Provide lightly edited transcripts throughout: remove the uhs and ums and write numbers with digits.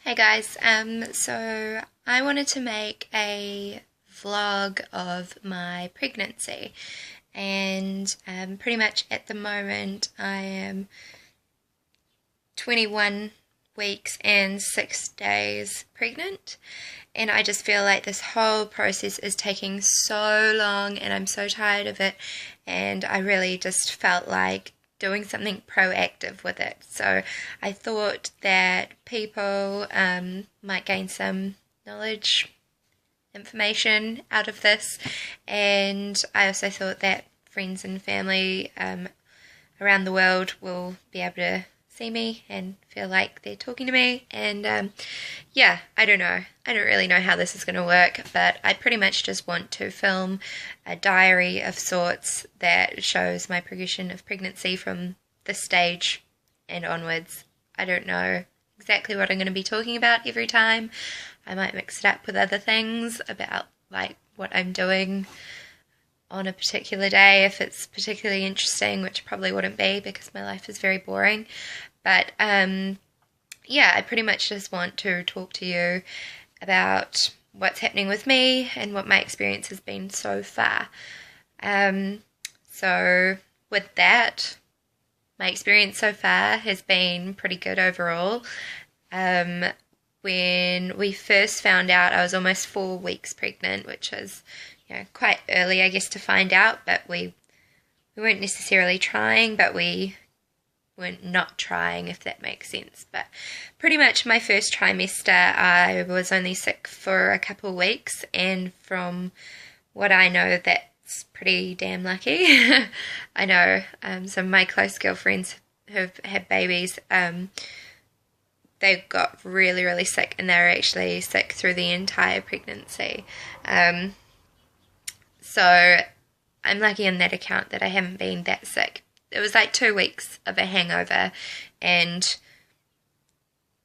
Hey guys, so I wanted to make a vlog of my pregnancy, and pretty much at the moment I am 21 weeks and 6 days pregnant, and I just feel like this whole process is taking so long and I'm so tired of it, and I really just felt like doing something proactive with it. So I thought that people might gain some knowledge, information out of this, and I also thought that friends and family around the world will be able to see me and feel like they're talking to me. And yeah, I don't know. I don't really know how this is going to work, but I pretty much just want to film a diary of sorts that shows my progression of pregnancy from this stage and onwards. I don't know exactly what I'm going to be talking about every time. I might mix it up with other things about like what I'm doing on a particular day if it's particularly interesting, which probably wouldn't be because my life is very boring. But yeah, I pretty much just want to talk to you about what's happening with me and what my experience has been so far. So with that, my experience so far has been pretty good overall. When we first found out, I was almost 4 weeks pregnant, which is quite early, I guess, to find out, but we weren't necessarily trying, but we weren't not trying, if that makes sense. But pretty much my first trimester, I was only sick for a couple of weeks, and from what I know, that's pretty damn lucky. I know some of my close girlfriends who've had babies, they got really, really sick, and they were actually sick through the entire pregnancy. So I'm lucky on that account that I haven't been that sick. It was like 2 weeks of a hangover, and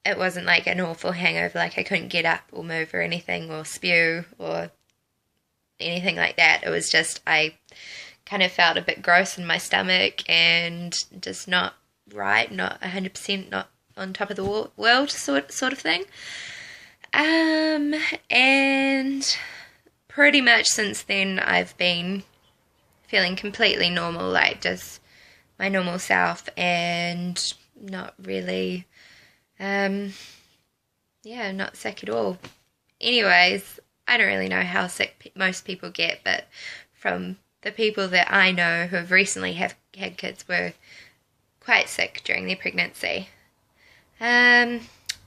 it wasn't like an awful hangover, like I couldn't get up or move or anything or spew or anything like that. It was just I kind of felt a bit gross in my stomach and just not right, not 100%, not on top of the world sort of thing. And pretty much since then I've been feeling completely normal, like just my normal self, and not really not sick at all. Anyways, I don't really know how sick most people get, but from the people that I know who have recently had kids were quite sick during their pregnancy. I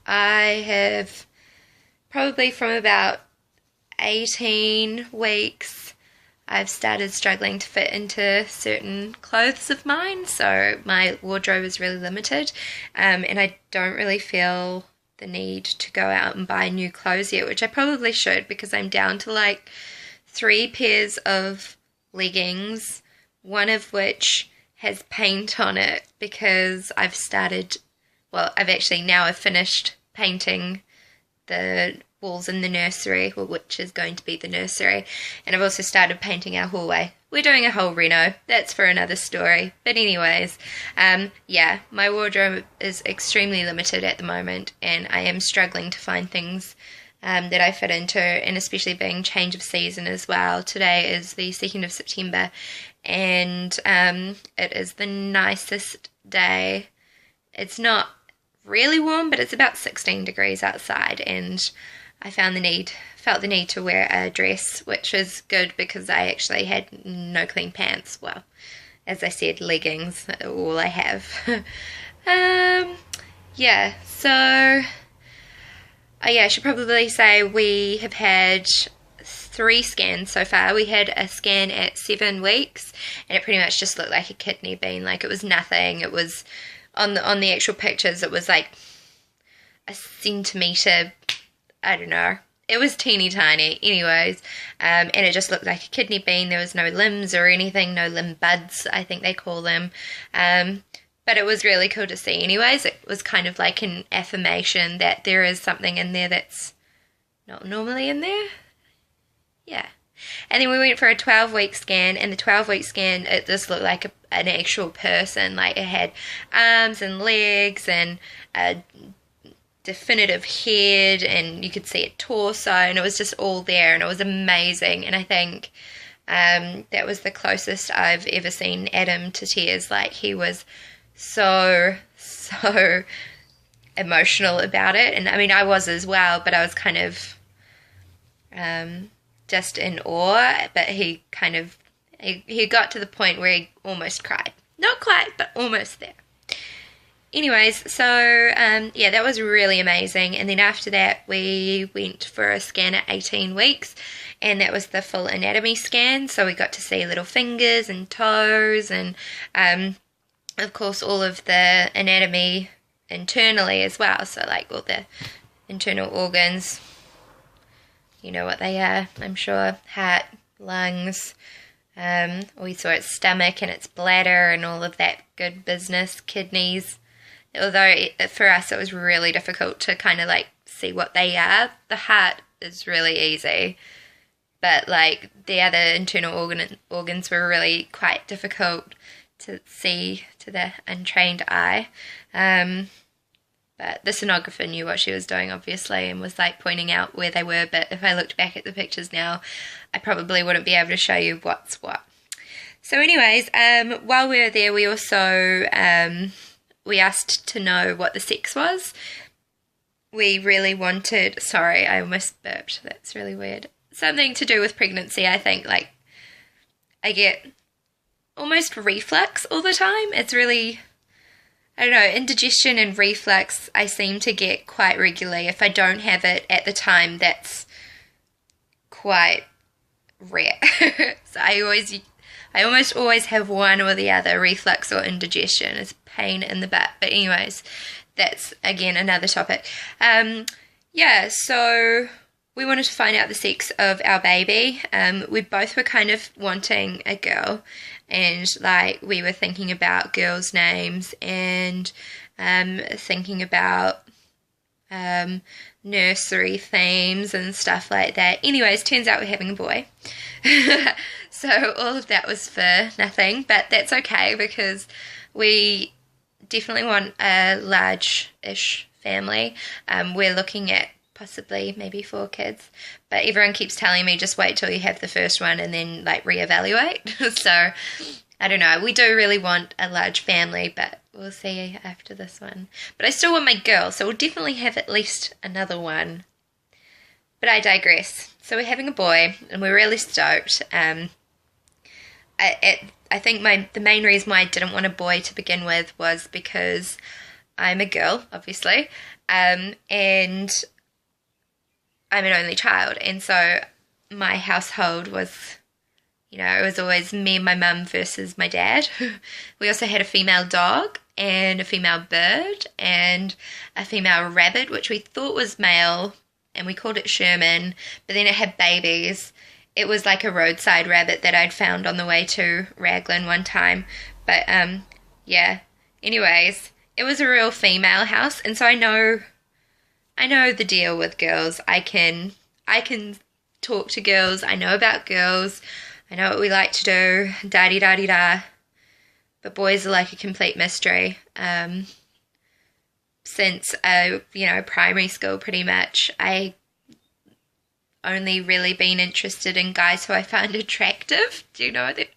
have probably from about 18 weeks, I've started struggling to fit into certain clothes of mine, so my wardrobe is really limited, and I don't really feel the need to go out and buy new clothes yet, which I probably should, because I'm down to like 3 pairs of leggings, one of which has paint on it because I've finished painting the walls in the nursery, which is going to be the nursery, and I've also started painting our hallway. We're doing a whole reno. That's for another story. But anyways, yeah, my wardrobe is extremely limited at the moment, and I am struggling to find things that I fit into, and especially being change of season as well. Today is the 2nd of September, and it is the nicest day. It's not really warm, but it's about 16 degrees outside, and I felt the need to wear a dress, which is good because I actually had no clean pants. Well, as I said, leggings, all I have. Yeah, so I should probably say we have had 3 scans so far. We had a scan at 7 weeks, and it pretty much just looked like a kidney bean. Like, it was nothing. It was on the actual pictures, it was like a centimetre, I don't know. It was teeny tiny, anyways, and it just looked like a kidney bean. There was no limbs or anything, no limb buds, I think they call them. But it was really cool to see anyways. It was kind of like an affirmation that there is something in there that's not normally in there. Yeah. And then we went for a 12-week scan, and the 12-week scan, it just looked like an actual person. Like, it had arms and legs and definitive head, and you could see a torso, and it was just all there, and it was amazing. And I think that was the closest I've ever seen Adam to tears. Like, he was so emotional about it, and I mean, I was as well, but I was kind of just in awe. But he kind of he got to the point where he almost cried. Not quite, but almost there. Anyways, so yeah, that was really amazing. And then after that, we went for a scan at 18 weeks, and that was the full anatomy scan. So we got to see little fingers and toes, and of course all of the anatomy internally as well. So like all the internal organs, you know what they are, I'm sure. Heart, lungs. We saw its stomach and its bladder and all of that good business, kidneys. Although for us it was really difficult to kind of like see what they are. The heart is really easy, but like the other internal organs were really quite difficult to see to the untrained eye. But the sonographer knew what she was doing, obviously, and was like pointing out where they were. But if I looked back at the pictures now, I probably wouldn't be able to show you what's what. So anyways, while we were there, we also we asked to know what the sex was. We really wanted, sorry, I almost burped, that's really weird. Something to do with pregnancy, I think. Like, I get almost reflux all the time. It's really, I don't know, indigestion and reflux I seem to get quite regularly. If I don't have it at the time, that's quite rare. So I almost always have one or the other, reflux or indigestion. It's a pain in the butt. But anyways, that's, again, another topic. Yeah, so we wanted to find out the sex of our baby. We both were kind of wanting a girl. And, like, we were thinking about girls' names and thinking about nursery themes and stuff like that. Anyways, turns out we're having a boy. So all of that was for nothing, but that's okay because we definitely want a large-ish family. We're looking at possibly maybe 4 kids, but everyone keeps telling me just wait till you have the first one and then like reevaluate. So I don't know. We do really want a large family, but we'll see after this one. But I still want my girl, so we'll definitely have at least another one. But I digress. So we're having a boy, and we're really stoked. I think the main reason why I didn't want a boy to begin with was because I'm a girl, obviously, and I'm an only child, and so my household was, you know, it was always me and my mum versus my dad. We also had a female dog and a female bird and a female rabbit, which we thought was male, and we called it Sherman, but then it had babies. It was like a roadside rabbit that I'd found on the way to Raglan one time. But, yeah. Anyways, it was a real female house, and so I know the deal with girls. I can talk to girls. I know about girls. I know what we like to do. Da-di-da-di-da. But boys are like a complete mystery. Since, primary school pretty much, I only really been interested in guys who I found attractive. Do you know that?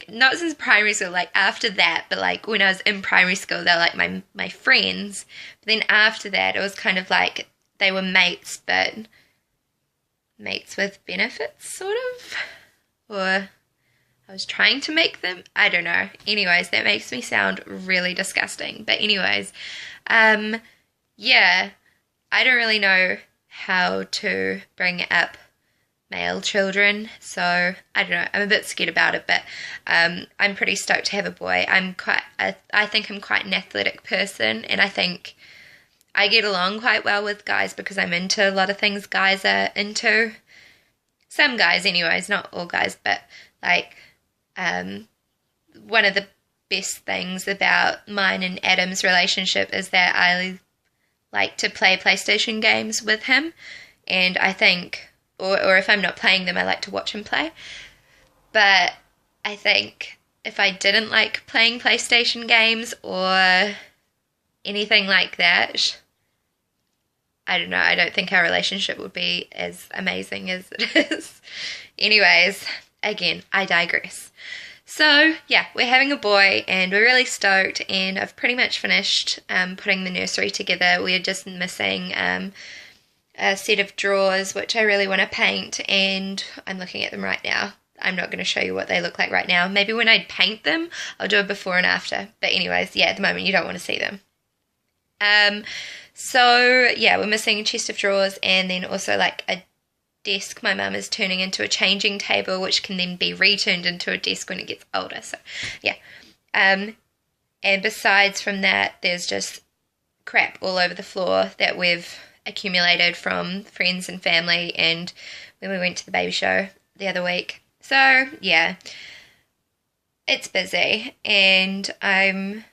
Not since primary school, like after that, but like when I was in primary school, they were like my friends. But then after that, it was kind of like they were mates, but mates with benefits, sort of. Or I was trying to make them. I don't know. Anyways, that makes me sound really disgusting. But anyways, yeah, I don't really know how to bring up male children, so I don't know, I'm a bit scared about it, but I'm pretty stoked to have a boy. I think I'm quite an athletic person, and I think I get along quite well with guys because I'm into a lot of things guys are into. Some guys anyways, not all guys, but like one of the best things about mine and Adam's relationship is that I like to play PlayStation games with him, and I think, or if I'm not playing them, I like to watch him play. But I think if I didn't like playing PlayStation games or anything like that, I don't know, I don't think our relationship would be as amazing as it is. Anyways, again, I digress. So, yeah, we're having a boy and we're really stoked, and I've pretty much finished putting the nursery together. We're just missing a set of drawers, which I really want to paint, and I'm looking at them right now. I'm not going to show you what they look like right now. Maybe when I paint them, I'll do a before and after. But anyways, yeah, at the moment you don't want to see them. So, yeah, we're missing a chest of drawers and then also like a desk. My mum is turning into a changing table, which can then be returned into a desk when it gets older. So, yeah. And besides from that, there's just crap all over the floor that we've accumulated from friends and family and when we went to the baby show the other week. So, yeah, it's busy, and I'm,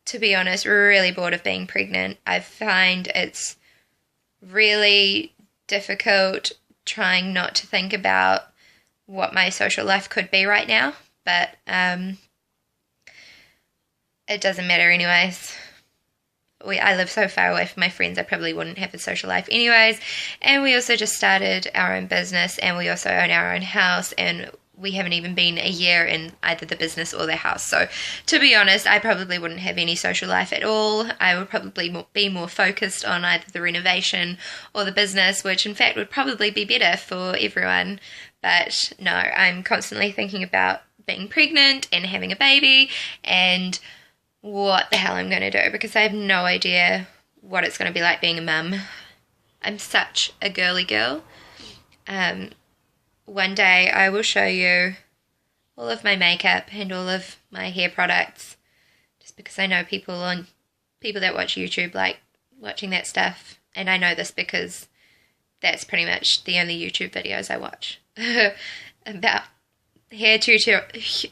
to be honest, really bored of being pregnant. I find it's really difficult trying not to think about what my social life could be right now, but it doesn't matter anyways. I live so far away from my friends, I probably wouldn't have a social life anyways. And we also just started our own business, and we also own our own house, and we haven't even been a year in either the business or the house. So to be honest, I probably wouldn't have any social life at all. I would probably be more focused on either the renovation or the business, which in fact would probably be better for everyone. But no, I'm constantly thinking about being pregnant and having a baby and what the hell I'm going to do, because I have no idea what it's going to be like being a mum. I'm such a girly girl. One day I will show you all of my makeup and all of my hair products, just because I know people that watch YouTube like watching that stuff, and I know this because that's pretty much the only YouTube videos I watch about hair tutorials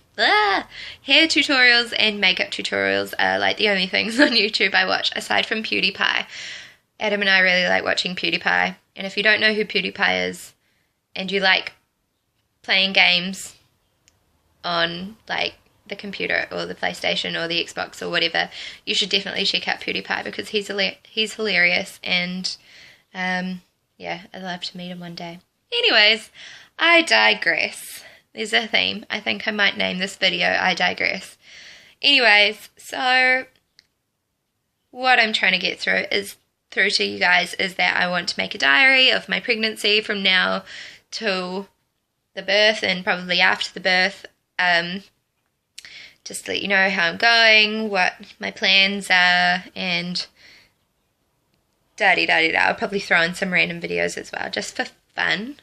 and makeup tutorials are like the only things on YouTube I watch aside from PewDiePie. Adam and I really like watching PewDiePie, and if you don't know who PewDiePie is and you like playing games on like the computer or the PlayStation or the Xbox or whatever, you should definitely check out PewDiePie because he's hilarious, and yeah, I'd love to meet him one day. Anyways, I digress. There's a theme. I think I might name this video I Digress. Anyways, so what I'm trying to get through to you guys is that I want to make a diary of my pregnancy from now till the birth and probably after the birth. Just to let you know how I'm going, what my plans are, and da-de-da-de-da. I'll probably throw in some random videos as well, just for fun.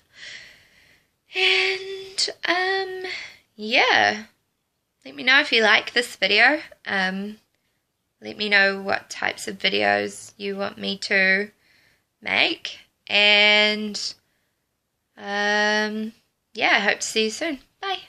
And, yeah, let me know if you like this video. Let me know what types of videos you want me to make. And, yeah, I hope to see you soon. Bye.